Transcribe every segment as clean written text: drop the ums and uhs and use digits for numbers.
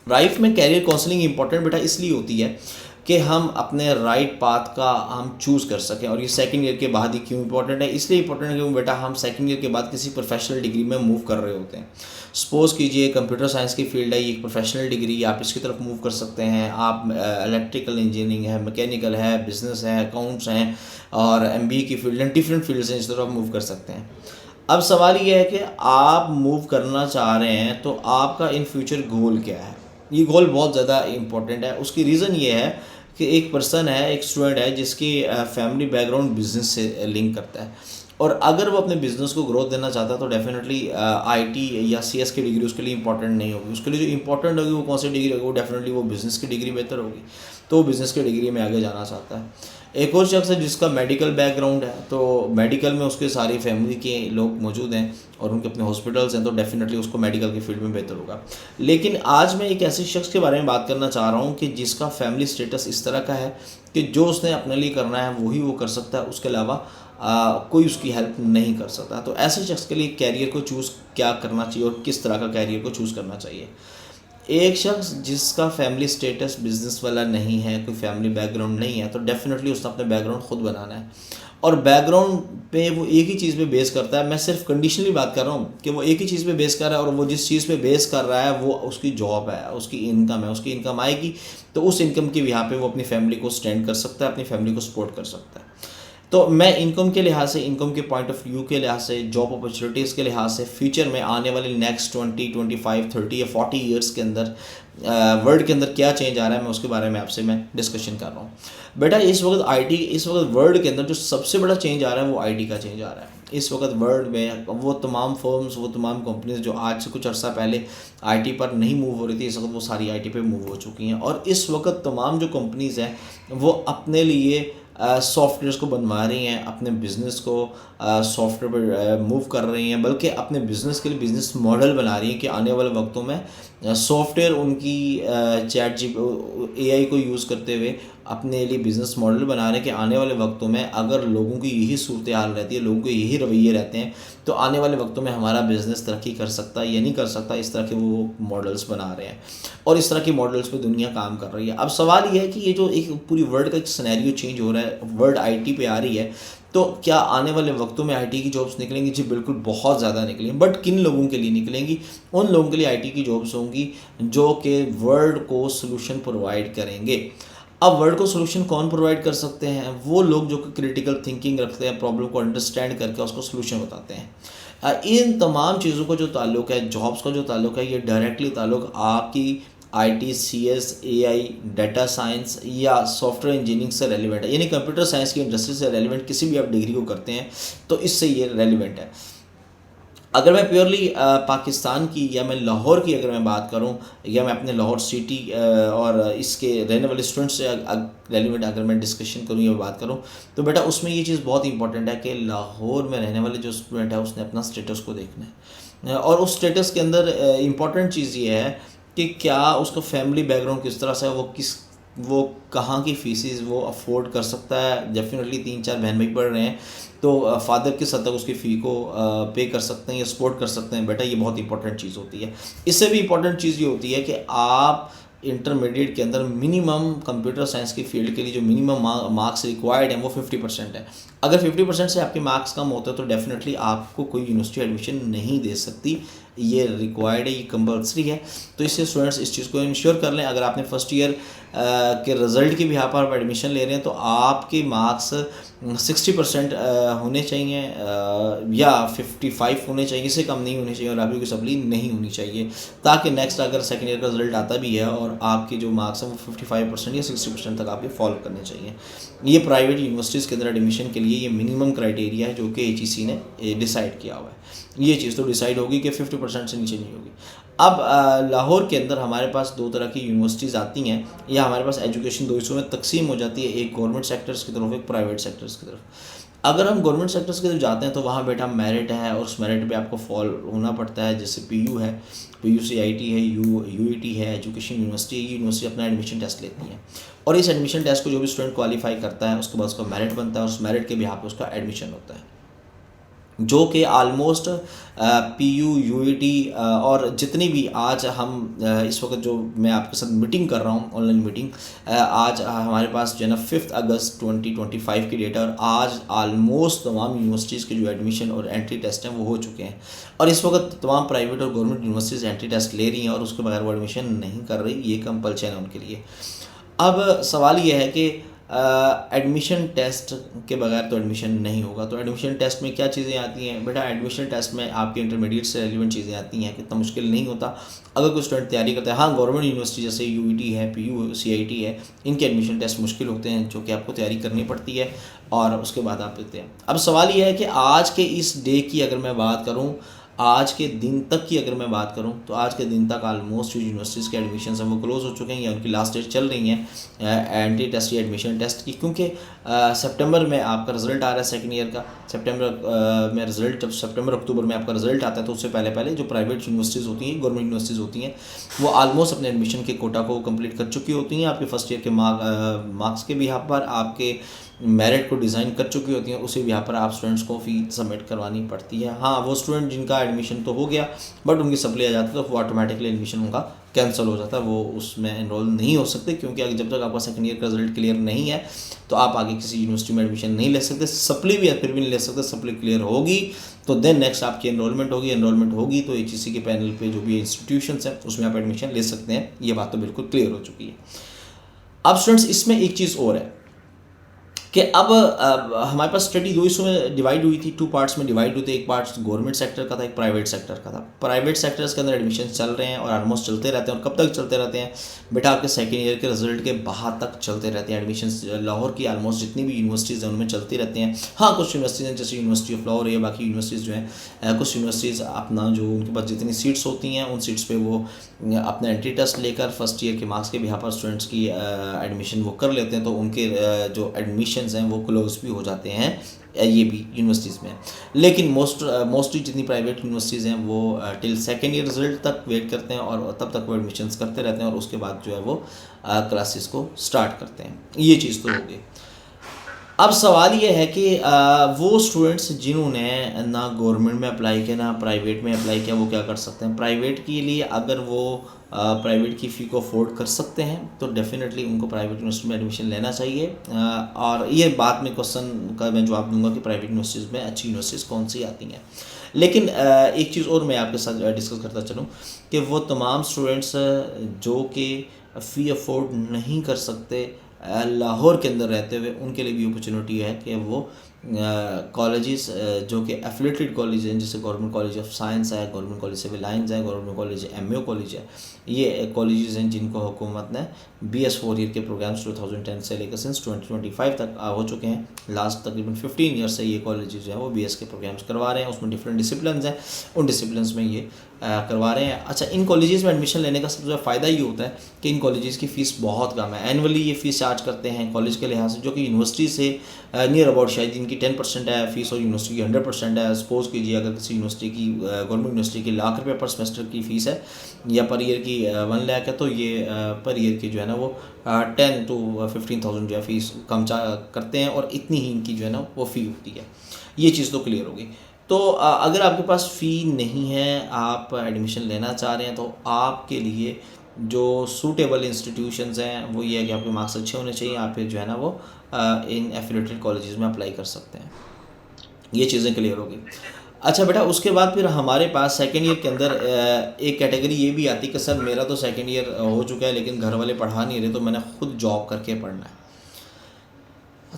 Life में career counselling important बेटा इसलिए होती है कि हम अपने राइट पाथ का हम चूज़ कर सकें। और ये सेकंड ईयर के बाद ही क्यों इंपॉर्टेंट है, इसलिए इंपॉर्टेंट है क्योंकि बेटा हम सेकंड ईयर के बाद किसी प्रोफेशनल डिग्री में मूव कर रहे होते हैं। सपोज़ कीजिए कंप्यूटर साइंस की फील्ड है, ये एक प्रोफेशनल डिग्री, आप इसकी तरफ मूव कर सकते हैं। आप इलेक्ट्रिकल इंजीनियरिंग है, मैकेनिकल है, बिजनेस है, अकाउंट्स हैं और एमबीए की फील्ड हैं, डिफरेंट फील्ड्स हैं, इस तरफ मूव कर सकते हैं। अब सवाल ये है कि आप मूव करना चाह रहे हैं तो आपका इन फ्यूचर गोल क्या है। ये गोल बहुत ज़्यादा इम्पोर्टेंट है। उसकी रीज़न ये है कि एक पर्सन है, एक स्टूडेंट है जिसकी फैमिली बैकग्राउंड बिजनेस से लिंक करता है, और अगर वो अपने बिज़नेस को ग्रोथ देना चाहता है तो डेफिनेटली आईटी या सीएस की डिग्री उसके लिए इंपॉर्टेंट नहीं होगी। उसके लिए जो इंपॉर्टेंट होगी वो कौन सी डिग्री होगी, वो डेफिनेटली वो बिज़नेस की डिग्री बेहतर होगी। तो वो बिज़नेस की डिग्री में आगे जाना चाहता है। एक और शख्स है जिसका मेडिकल बैकग्राउंड है, तो मेडिकल में उसके सारी फैमिली के लोग मौजूद हैं और उनके अपने हॉस्पिटल्स हैं, तो डेफिनेटली उसको मेडिकल की फील्ड में बेहतर होगा। लेकिन आज मैं एक ऐसे शख्स के बारे में बात करना चाह रहा हूँ कि जिसका फैमिली स्टेटस इस तरह का है कि जो उसने अपने लिए करना है वही वो कर सकता है, उसके अलावा कोई उसकी हेल्प नहीं कर सकता। तो ऐसे शख्स के लिए कैरियर को चूज़ क्या करना चाहिए और किस तरह का कैरियर को चूज़ करना चाहिए। एक शख्स जिसका फैमिली स्टेटस बिजनेस वाला नहीं है, कोई फैमिली बैकग्राउंड नहीं है, तो डेफिनेटली उसने अपने बैकग्राउंड खुद बनाना है। और बैकग्राउंड पे वो एक ही चीज़ पे बेस करता है। मैं सिर्फ कंडीशनली बात कर रहा हूँ कि वो एक ही चीज़ पे बेस कर रहा है, और वो जिस चीज़ पे बेस कर रहा है वो उसकी जॉब है, उसकी इनकम है। उसकी इनकम आएगी तो उस इनकम की यहाँ पे वो अपनी फैमिली को स्टैंड कर सकता है, अपनी फैमिली को सपोर्ट कर सकता है। तो मैं इनकम के लिहाज से, इनकम के पॉइंट ऑफ व्यू के लिहाज से, जॉब अपॉर्चुनिटीज़ के लिहाज से, फ्यूचर में आने वाले नेक्स्ट 20, 25, 30 या 40 ईयर्स के अंदर वर्ल्ड के अंदर क्या चेंज आ रहा है, मैं उसके बारे में आपसे मैं डिस्कशन कर रहा हूँ। बेटा इस वक्त वर्ल्ड के अंदर जो सबसे बड़ा चेंज आ रहा है वो आईटी का चेंज आ रहा है। इस वक्त वर्ल्ड में वो तमाम फर्म्स, वो तमाम कंपनीज जो आज से कुछ अर्सा पहले आईटी पर नहीं मूव हो रही थी, इस वक्त वो सारी आईटी पे मूव हो चुकी हैं। और इस वक्त तमाम जो कंपनीज़ हैं वो अपने लिए सॉफ्टवेयर्स को बनवा रही हैं, अपने बिज़नेस को सॉफ्टवेयर पर मूव कर रही हैं, बल्कि अपने बिज़नेस के लिए बिज़नेस मॉडल बना रही हैं कि आने वाले वक्तों में सॉफ्टवेयर उनकी चैट जी एआई को यूज़ करते हुए अपने लिए बिज़नेस मॉडल बना रहे हैं कि आने वाले वक्तों में अगर लोगों की यही सूरत हाल रहती है, लोगों के यही रवैये रहते हैं, तो आने वाले वक्तों में हमारा बिज़नेस तरक्की कर सकता है या नहीं कर सकता। इस तरह के वो मॉडल्स बना रहे हैं और इस तरह की मॉडल्स पे दुनिया काम कर रही है। अब सवाल ये है कि ये जो एक पूरी वर्ल्ड का एक सिनेरियो चेंज हो रहा है, वर्ल्ड आईटी पे आ रही है, तो क्या आने वाले वक्तों में आईटी की जॉब्स निकलेंगी? जी बिल्कुल, बहुत ज़्यादा निकलेंगी। बट किन लोगों के लिए निकलेंगी? उन लोगों के लिए आईटी की जॉब्स होंगी जो कि वर्ल्ड को सोल्यूशन प्रोवाइड करेंगे। अब वर्ल्ड को सोल्यूशन कौन प्रोवाइड कर सकते हैं? वो लोग जो कि क्रिटिकल थिंकिंग रखते हैं, प्रॉब्लम को अंडरस्टैंड करके उसको सोल्यूशन बताते हैं। इन तमाम चीज़ों का जो ताल्लुक है, जॉब्स का जो ताल्लुक है, ये डायरेक्टली ताल्लुक आपकी IT, CS, AI, data science या सॉफ्टवेयर इंजीनियरिंग से रेलिवेंट है। यानी कंप्यूटर साइंस की इंडस्ट्री से रेलिवेंट किसी भी आप डिग्री को करते हैं तो इससे ये रेलिवेंट है। अगर मैं प्योरली पाकिस्तान की या मैं लाहौर की अगर मैं बात करूं, या मैं अपने लाहौर सिटी और इसके रहने वाले स्टूडेंट्स से रेलिवेंट अगर मैं डिस्कशन करूं या बात करूं, तो बेटा उसमें ये चीज़ बहुत इंपॉर्टेंट है कि लाहौर में रहने वाले जो स्टूडेंट है उसने अपना स्टेटस को देखना है। और उस स्टेटस के अंदर इम्पॉर्टेंट चीज़ ये है कि क्या उसका फैमिली बैकग्राउंड किस तरह से है, वो कहाँ की फीसिस वो अफोर्ड कर सकता है। डेफिनेटली 3-4 बहन भाई पढ़ रहे हैं तो फादर किस हद तक उसकी फ़ी को पे कर सकते हैं या सपोर्ट कर सकते हैं। बेटा ये बहुत इंपॉर्टेंट चीज़ होती है। इससे भी इंपॉर्टेंट चीज़ ये होती है कि आप इंटरमीडिएट के अंदर मिनिमम कंप्यूटर साइंस की फील्ड के लिए जो मिनिमम मार्क्स रिक्वायर्ड हैं वो 50% है। अगर 50% से आपके मार्क्स कम होते हैं तो डेफिनेटली आपको कोई यूनिवर्सिटी एडमिशन नहीं दे सकती। ये रिक्वायर्ड है, ये कंपल्सरी है। तो इससे स्टूडेंट्स इस चीज़ को इंश्योर कर लें। अगर आपने फर्स्ट ईयर के रिज़ल्ट की भी यहाँ पर एडमिशन ले रहे हैं तो आपके मार्क्स 60% होने चाहिए या 55 होने चाहिए, इससे कम नहीं होने चाहिए और आपकी कोई सप्ली नहीं होनी चाहिए, ताकि नेक्स्ट अगर सेकेंड ईयर का रिजल्ट आता भी है और आपके जो मार्क्स हैं वो 55% या 60% तक आपके फॉलो करने चाहिए। ये प्राइवेट यूनिवर्सिटीज़ के अंदर एडमिशन के लिए ये मिनिमम क्राइटेरिया है जो कि एचईसी ने डिसाइड किया हुआ है। ये चीज़ तो डिसाइड होगी कि 50% से नीचे नहीं होगी। अब लाहौर के अंदर हमारे पास दो तरह की यूनिवर्सिटीज़ आती हैं, या हमारे पास एजुकेशन दो हिस्सों में तकसीम हो जाती है, एक गवर्नमेंट सेक्टर्स की तरफ, एक प्राइवेट सेक्टर्स की तरफ। अगर हम गवर्नमेंट सेक्टर्स की तरफ जाते हैं तो वहाँ बेटा मेरिट है और उस मेरिट पे आपको फॉल होना पड़ता है। जैसे पीयू है, पीयूसीआईटी है, यूईटी है, एजुकेशन यूनिवर्सिटी है। ये यूनिवर्सिटी अपना एडमिशन टेस्ट लेती है और इस एडमिशन टेस्ट को जो भी स्टूडेंट क्वालिफाई करता है उसके बाद उसका मेरिट बनता है और उस मेरिट के बिहाफ पे उसका एडमिशन होता है। जो कि आलमोस्ट पीयू यूईटी और जितनी भी आज हम इस वक्त जो मैं आपके साथ मीटिंग कर रहा हूँ ऑनलाइन मीटिंग, आज हमारे पास जो है ना 5 अगस्त 2025 की डेट है और आज आलमोस्ट तमाम यूनिवर्सिटीज़ के जो एडमिशन और एंट्री टेस्ट हैं वो हो चुके हैं। और इस वक्त तमाम प्राइवेट और गवर्नमेंट यूनिवर्सिटीज़ एंट्री टेस्ट ले रही हैं और उसके बगैर वो एडमिशन नहीं कर रही, ये कंपल्शन है उनके लिए। अब सवाल ये है कि एडमिशन टेस्ट के बगैर तो एडमिशन नहीं होगा। तो एडमिशन टेस्ट में क्या चीज़ें आती हैं बेटा? एडमिशन टेस्ट में आपकी इंटरमीडिएट से रेलिवेंट चीज़ें आती हैं, कितना मुश्किल नहीं होता अगर कोई स्टूडेंट तैयारी करता है। हाँ, गवर्नमेंट यूनिवर्सिटी जैसे यूईटी है, पीयू सीआईटी है, इनके एडमिशन टेस्ट मुश्किल होते हैं जो कि आपको तैयारी करनी पड़ती है और उसके बाद आप देते हैं। अब सवाल यह है कि आज के इस डे की अगर मैं बात करूँ, आज के दिन तक की अगर मैं बात करूं तो आज के दिन तक आलमोस्ट जो यूनिवर्सिटीज़ के एडमिशन हैं वो क्लोज़ हो चुके हैं या उनकी लास्ट डेट चल रही हैं एंट्री टेस्ट या एडमिशन टेस्ट की, क्योंकि सितंबर में आपका रिज़ल्ट आ रहा है सेकंड ईयर का। सितंबर में रिज़ल्ट, जब सितंबर अक्टूबर में आपका रिज़ल्ट आता है तो उससे पहले पहले जो प्राइवेट यूनिवर्सिटीज़ होती हैं, गवर्नमेंट यूनिवर्सिटीज़ होती हैं, वो आलमोस्ट अपने एडमिशन के कोटा को कंप्लीट कर चुकी होती हैं। आपके फर्स्ट ईयर के मार्क्स के भी यहाँ पर आपके मेरिट को डिज़ाइन कर चुकी होती हैं, उसी यहाँ पर आप स्टूडेंट्स को फ़ी सबमिट करवानी पड़ती है। हाँ, वो स्टूडेंट जिनका एडमिशन तो हो गया बट उनकी सप्ली आ जाती है तो वो ऑटोमेटिकली एडमिशन उनका कैंसिल हो जाता है, वो उसमें एनरोल नहीं हो सकते, क्योंकि जब तक आपका सेकंड ईयर का रिजल्ट क्लियर नहीं है तो आप आगे किसी यूनिवर्सिटी में एडमिशन नहीं ले सकते। सप्ली भी फिर भी नहीं ले सकते। सप्ली क्लियर होगी तो देन नेक्स्ट आपकी एनरोलमेंट होगी। एनरोलमेंट होगी तो एचईसी के पैनल पे जो भी इंस्टीट्यूशंस हैं उसमें आप एडमिशन ले सकते हैं। ये बात तो बिल्कुल क्लियर हो चुकी है। अब स्टूडेंट्स, इसमें एक चीज़ और है कि अब हमारे पास स्टडी दो हिस्सों में डिवाइड हुई थी, 2 पार्ट्स में डिवाइड हुई थी। एक पार्ट गवर्नमेंट सेक्टर का था, एक प्राइवेट सेक्टर का था। प्राइवेट सेक्टर्स के अंदर एडमिशन चल रहे हैं और ऑलमोस्ट चलते रहते हैं। और कब तक चलते रहते हैं बेटा? आपके सेकेंड ईयर के रिजल्ट के बाद तक चलते रहते हैं एडमिशन। लाहौर की ऑलमोस्ट जितनी भी यूनिवर्सिटीज़ हैं उनमें चलती रहते हैं। हाँ, कुछ यूनिवर्सिटीज़ हैं जैसे यूनिवर्सिटी ऑफ लाहौर या बाकी यूनिवर्सिटीज़ जो हैं, कुछ यूनिवर्सिटीज़ अपना जो उनके पास जितनी सीट्स होती हैं उन सीट्स पर वो अपना एंट्री टेस्ट लेकर फर्स्ट ईयर के मार्क्स के भी यहाँ पर स्टूडेंट्स की एडमिशन वो कर लेते हैं, तो उनके जो एडमिशन्स हैं वो क्लोज भी हो जाते हैं ये भी यूनिवर्सिटीज़ में। लेकिन मोस्टली जितनी प्राइवेट यूनिवर्सिटीज़ हैं वो टिल सेकेंड ईयर रिजल्ट तक वेट करते हैं और तब तक वो एडमिशन्स करते रहते हैं और उसके बाद जो है वो क्लासेस को स्टार्ट करते हैं। ये चीज़ तो होगी। अब सवाल ये है कि वो स्टूडेंट्स जिन्होंने ना गवर्नमेंट में अप्लाई किया ना प्राइवेट में अप्लाई किया, वो क्या कर सकते हैं? प्राइवेट के लिए अगर वो प्राइवेट की फ़ी को अफोर्ड कर सकते हैं तो डेफिनेटली उनको प्राइवेट यूनिवर्सिटी में एडमिशन लेना चाहिए। और ये बात में क्वेश्चन का मैं जवाब दूंगा कि प्राइवेट यूनिवर्सिटीज़ में अच्छी यूनिवर्सिटीज़ कौन सी आती हैं। लेकिन एक चीज़ और मैं आपके साथ डिस्कस करता चलूँ कि वो तमाम स्टूडेंट्स जो कि फ़ी अफोर्ड नहीं कर सकते लाहौर के अंदर रहते हुए, उनके लिए भी अपॉर्चुनिटी है कि वो कॉलेजेस जो कि एफिलेटेड कॉलेज हैं, जैसे गवर्नमेंट कॉलेज ऑफ साइंस है, गवर्नमेंट कॉलेज सिविल लाइंस है, गवर्नमेंट कॉलेज एमए कॉलेज है, ये कॉलेजेस हैं जिनको हुकूमत ने BS 4 ईयर के प्रोग्राम्स 2010 से लेकर सिंस 2025 तक हो चुके हैं। लास्ट तकरीबन 15 ईयर से ये कॉलेजेस जो हैं वो BS के प्रोग्राम्स करवा रहे हैं। उसमें डिफरेंट डिसिप्लिन हैं, उन डिसिप्लिन में ये करवा रहे हैं। अच्छा, इन कॉलेजेस में एडमिशन लेने का सबसे ज़्यादा फ़ायदा ये होता है कि इन कॉलेजेस की फ़ीस बहुत कम है। एनुअली ये फ़ीस चार्ज करते हैं कॉलेज के लिहाज से, जो कि यूनिवर्सिटी से नियर अबाउट शायद इनकी 10% है फीस और यूनिवर्सिटी की 100% है। सपोज़ कीजिए अगर किसी यूनिवर्सिटी की गवर्नमेंट यूनिवर्सिटी की ₹1,00,000 पर सेमेस्टर की फ़ीस है या पर ईयर की 1 लाख है, तो ये पर ईयर की जो है ना वो 10 to 15,000 जो है फ़ीस कम करते हैं और इतनी ही इनकी जो है ना वो फ़ी होती है। ये चीज़ तो क्लियर होगी। तो अगर आपके पास फ़ी नहीं है, आप एडमिशन लेना चाह रहे हैं, तो आपके लिए जो सूटेबल इंस्टीट्यूशंस हैं वो ये है कि आपके मार्क्स अच्छे होने चाहिए। आप फिर जो है ना वो इन एफिलेटेड कॉलेजेस में अप्लाई कर सकते हैं। ये चीज़ें क्लियर होगी। अच्छा बेटा, उसके बाद फिर हमारे पास सेकेंड ईयर के अंदर एक कैटेगरी ये भी आती है कि सर मेरा तो सेकेंड ईयर हो चुका है लेकिन घर वाले पढ़ा नहीं रहे, तो मैंने खुद जॉब करके पढ़ना है।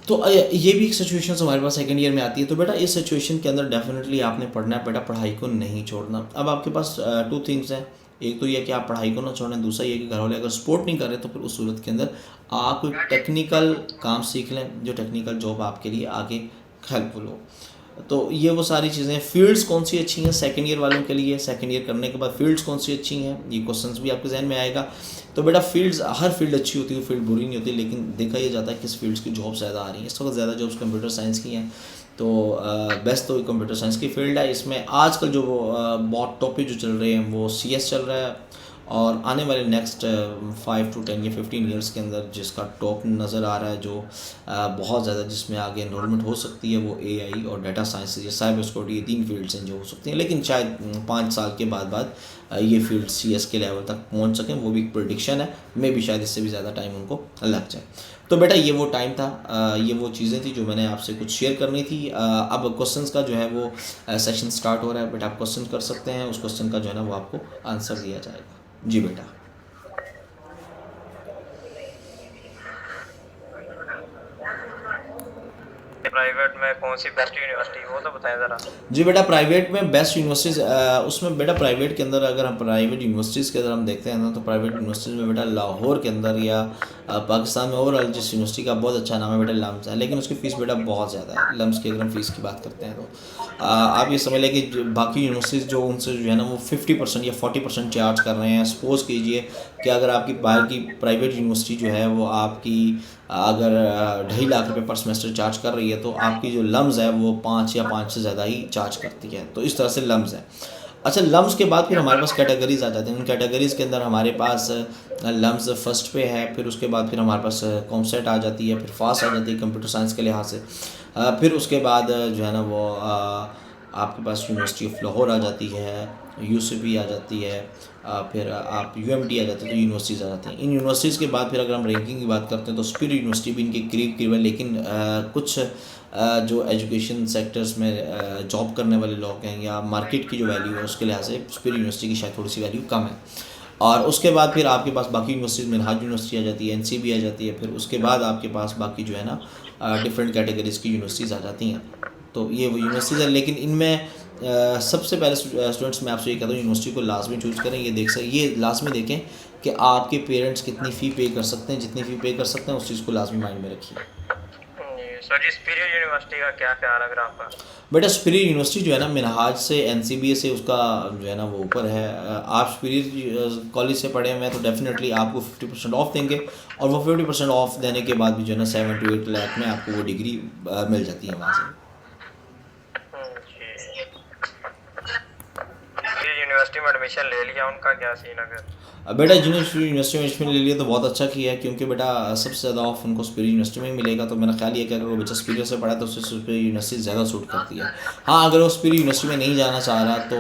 तो ये भी एक सिचुएशन हमारे पास सेकंड ईयर में आती है। तो बेटा इस सिचुएशन के अंदर डेफिनेटली आपने पढ़ना है बेटा, पढ़ाई को नहीं छोड़ना। अब आपके पास 2 थिंग्स हैं। एक तो ये कि आप पढ़ाई को ना छोड़ें, दूसरा ये कि घर वाले अगर सपोर्ट नहीं कर रहे तो फिर उस सूरत के अंदर आप कोई टेक्निकल काम सीख लें, जो टेक्निकल जॉब आपके लिए आगे हेल्पफुल हो। तो ये वो सारी चीज़ें। फील्ड्स कौन सी अच्छी हैं सेकंड ईयर वालों के लिए, सेकंड ईयर करने के बाद फील्ड्स कौन सी अच्छी हैं, ये क्वेश्चंस भी आपके जहन में आएगा। तो बेटा फील्ड्स, हर फील्ड अच्छी होती है, फील्ड बुरी नहीं होती, लेकिन देखा यह जाता है किस फील्ड्स की जॉब ज़्यादा आ रही हैं। इस वक्त ज़्यादा जॉब्स कंप्यूटर साइंस की हैं, तो बेस्ट तो कंप्यूटर साइंस की फील्ड है। इसमें आजकल जो बहुत टॉपिक जो चल रहे हैं वो CS चल रहा है और आने वाले नेक्स्ट 5 to 10 या 15 ईयर्स के अंदर जिसका टॉप नज़र आ रहा है, जो बहुत ज़्यादा जिसमें आगे इन्रोलमेंट हो सकती है, वो AI और डाटा साइंस या साइबर सिक्योरिटी, ये 3 फील्ड्स हैं जो हो सकती हैं। लेकिन शायद 5 साल के बाद ये फील्ड CS के लेवल तक पहुंच सकें, वो भी एक प्रेडिक्शन है। मे भी शायद इससे भी ज़्यादा टाइम उनको लग जाए। तो बेटा ये वो टाइम था, ये वो चीज़ें थी जो मैंने आपसे कुछ शेयर करनी थी। अब क्वेश्चंस का जो है वो सेशन स्टार्ट हो रहा है। बेटा आप क्वेश्चन कर सकते हैं, उस क्वेश्चन का जो है ना वो आपको आंसर दिया जाएगा। जी बेटा। प्राइवेट में कौन सी बेस्ट यूनिवर्सिटी, वो तो बताएं ज़रा। जी बेटा, प्राइवेट में बेस्ट यूनिवर्सिटीज़, उसमें बेटा प्राइवेट के अंदर अगर हम प्राइवेट यूनिवर्सिटीज़ के अंदर हम देखते हैं ना, तो प्राइवेट यूनिवर्सिटीज़ में बेटा लाहौर के अंदर या पाकिस्तान में ओवरऑल जिस यूनिवर्सिटी का बहुत अच्छा नाम है बेटा लम्स है, लेकिन उसकी फ़ीस बेटा बहुत ज़्यादा है। लम्स की अगर हम फ़ीस की बात करते हैं तो आप ये समझ लें कि बाकी यूनिवर्सिटीज़ जो उनसे जो है ना वो 50% या 40% चार्ज कर रहे हैं। सपोज़ कीजिए कि अगर आपकी बाहर की प्राइवेट यूनिवर्सिटी जो है वो आपकी अगर 2.5 लाख रुपए पर सेमेस्टर चार्ज कर रही है, तो आपकी जो लम्स है वो 5 या 5 से ज़्यादा ही चार्ज करती है। तो इस तरह से लम्स है। अच्छा, लम्स के बाद फिर हमारे पास कैटेगरीज आ जाते हैं। उन कैटेगरीज़ के अंदर हमारे पास लम्स फर्स्ट पे है, फिर उसके बाद फिर हमारे पास कॉमसेट आ जाती है, फिर फास्ट आ जाती है कंप्यूटर साइंस के लिहाज से। फिर उसके बाद जो है ना वो आपके पास यूनिवर्सिटी ऑफ लाहौर आ जाती है, UCP आ जाती है, फिर आप UMT आ जाती है। तो यूनिवर्सिटीज़ आ जाती हैं। इन यूनिवर्सिटीज़ के बाद फिर अगर हम रैंकिंग की बात करते हैं तो सुपीरियर यूनिवर्सिटी भी इनके करीब करीब है, लेकिन कुछ जो एजुकेशन सेक्टर्स में जॉब करने वाले लोग हैं या मार्केट की जो वैल्यू है उसके लिहाज से सुपीरियर यूनिवर्सिटी की शायद थोड़ी सी वैल्यू कम है। और उसके बाद फिर आपके पास बाकी यूनिवर्सिटीज़, मिनहाज यूनिवर्सिटी आ जाती है, NCB आ जाती है, फिर उसके बाद आपके पास बाकी जो है ना डिफरेंट कैटेगरीज़ की यूनिवर्सिटीज़ आ जाती हैं। तो ये वो यूनिवर्सिटीज़ है, लेकिन इनमें सबसे पहले स्टूडेंट्स मैं आपसे ये कहता हूँ यूनिवर्सिटी को लाजमी चूज़ करें। ये लाजमी देखें कि आपके पेरेंट्स कितनी फ़ी पे कर सकते हैं। जितनी फ़ी पे कर सकते हैं उस चीज़ को लाजमी माइंड में रखिए। सर जी, सुपीरियर यूनिवर्सिटी का क्या ख्याल है आपका? बेटा सुपीरियर यूनिवर्सिटी जो है ना मिनहाज से, NCBA से उसका जो है ना वो ऊपर है। आप सुपीरियर कॉलेज से पढ़े हुए हैं तो डेफिनेटली आपको 50% ऑफ देंगे, और वो 50% ऑफ देने के बाद भी जो है ना 7 to 8 लाख में आपको वो डिग्री मिल जाती है वहाँ से। यूनिवर्सिटी में एडमिशन ले लिया, उनका क्या सीन है फिर? बेटा यूनिवर्सिटी में एडमिशन ले लिया तो बहुत अच्छा किया है, क्योंकि बेटा सबसे ज़्यादा ऑफ उनको सुपीरियर यूनिवर्सिटी में ही मिलेगा। तो मेरा ख्याल ये कि अगर वो बच्चा सुपीरियर से पढ़ा तो उससे सुपीरियर यूनिवर्सिटी ज़्यादा सूट करती है। हाँ, अगर वो सुपीरियर यूनिवर्सिटी में नहीं जाना चाह रहा तो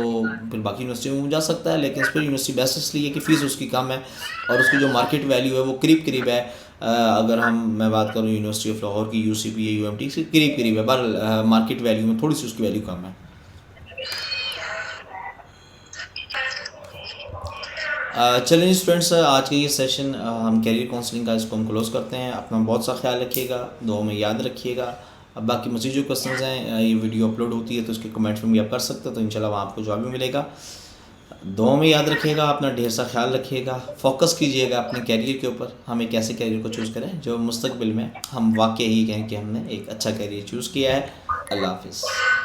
फिर बाकी यूनिवर्सिटी में वो जा सकता है, लेकिन सुपीरियर यूनिवर्सिटी बेस्ट इसलिए कि फ़ीस उसकी कम है और उसकी जो मार्केट वैल्यू है वो करीब करीब है। अगर मैं बात करूँ यूनिवर्सिटी ऑफ लाहौर की, UCP या UMT से करीब करीब है, पर मार्केट वैल्यू में थोड़ी सी उसकी वैल्यू कम है। चलिए स्टूडेंट्स, आज का ये सेशन हम कैरियर काउंसलिंग का इसको हम क्लोज़ करते हैं। अपना बहुत सा ख्याल रखिएगा, दुआ में याद रखिएगा। अब बाकी मज़ीद जो क्वेश्चंस हैं, ये वीडियो अपलोड होती है तो उसके कमेंट्स में भी आप कर सकते हो, तो इंशाल्लाह वहाँ आपको जवाब भी मिलेगा। दुआ में याद रखिएगा, अपना ढेर सा ख्याल रखिएगा, फोकस कीजिएगा अपने कैरियर के ऊपर। हम एक ऐसे कैरियर को चूज़ करें जो मुस्तकबिल में हम वाकई ही कहें कि हमने एक अच्छा कैरियर चूज़ किया है। अल्लाह हाफिज़।